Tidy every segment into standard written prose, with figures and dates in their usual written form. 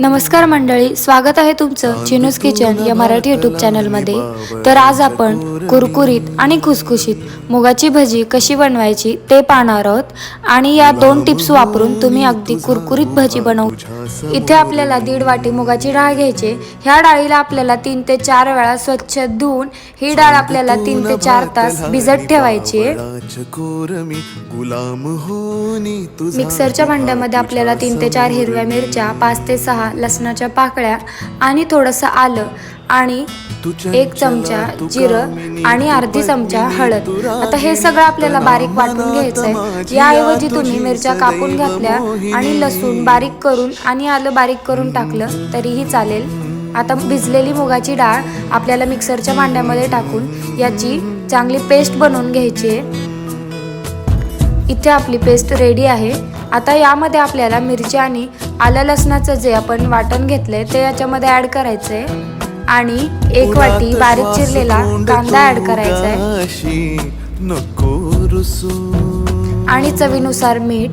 नमस्कार मंडळी, स्वागत आहे तुमचं चिनूज किचन या मराठी यूट्यूब चॅनलमध्ये। तर आज आपण कुरकुरीत आणि खुसखुशीत मुगाची भजी कशी बनवायची ते पाहणार आहोत आणि या 2 टिप्स वापरून तुम्ही अगदी कुरकुरीत भजी बनवू। इथे आपल्याला 1.5 वाटी मुगाची डाळ घ्यायची। ह्या डाळीला आपल्याला 3 ते 4 वेळा स्वच्छ धुवून ही डाळ आपल्याला 3 ते 4 तास भिजत ठेवायची आहे। मिक्सरच्या भांड्यामध्ये आपल्याला 3 ते 4 हिरव्या मिरच्या, 5 ते 6 लसणाच्या पाकळ्या आणि थोडंसं आलं आणि 1 चमचा जिरं आणि अर्धी चमचा हळद। आता हे सगळं आपल्याला बारीक वाटून घ्यायचंय। याऐवजी तुम्ही मिरच्या कापून घातल्या आणि लसूण बारीक करून आणि आलं बारीक करून टाकलं तरीही चालेल। आता भिजलेली मुगाची डाळ आपल्याला मिक्सरच्या भांड्यामध्ये टाकून याची चांगली पेस्ट बनवून घ्यायची आहे। इथे आपली पेस्ट रेडी आहे। आता यामध्ये आपल्याला मिरची आणि आलं लसणाचं जे आपण वाटण घेतलंय ते याच्यामध्ये ऍड करायचंय आणि 1 वाटी बारीक चिरलेला कांदा ऍड करायचा आहे आणि चवीनुसार मीठ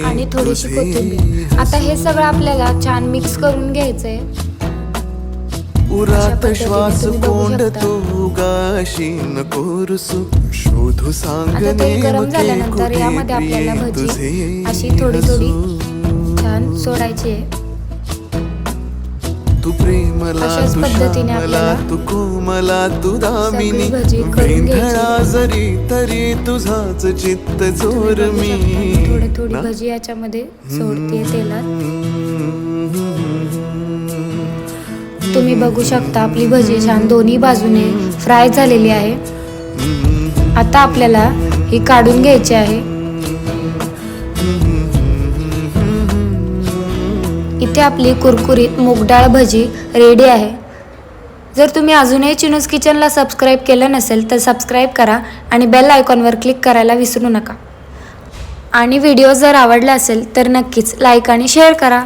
आणि थोडीशी कोथिंबीर। आता हे सगळं आपल्याला छान मिक्स करून घ्यायचंय। उरात श्वास कोंडतो गाशी नको रुसू शोधू सांग गरम झाल्यानंतर यामध्ये आपल्याला भजी अशी थोडी थोडी छान सोडायची आहे। तू प्रेमला अशाच पद्धतीने आपल्याला तू कोमला तू दामिनी भजी करून घ्यायची। जरी तरी तुझाच चित्त जोर मी थोडी थोडी भजी याच्यामध्ये सोडते तेलात। तुम्ही बघू शकता आपली भजी छान दोन्ही बाजूने फ्राय झालेली आहे। आता आपल्याला ही काढून घ्यायची आहे। इथे आपली कुरकुरीत मूगडाळ भजी रेडी आहे। जर तुम्ही अजूनही चिनूज किचनला सबस्क्राईब केलं नसेल तर सबस्क्राईब करा आणि बेल आयकॉनवर क्लिक करायला विसरू नका। आणि व्हिडिओ जर आवडला असेल तर नक्कीच लाईक आणि शेअर करा।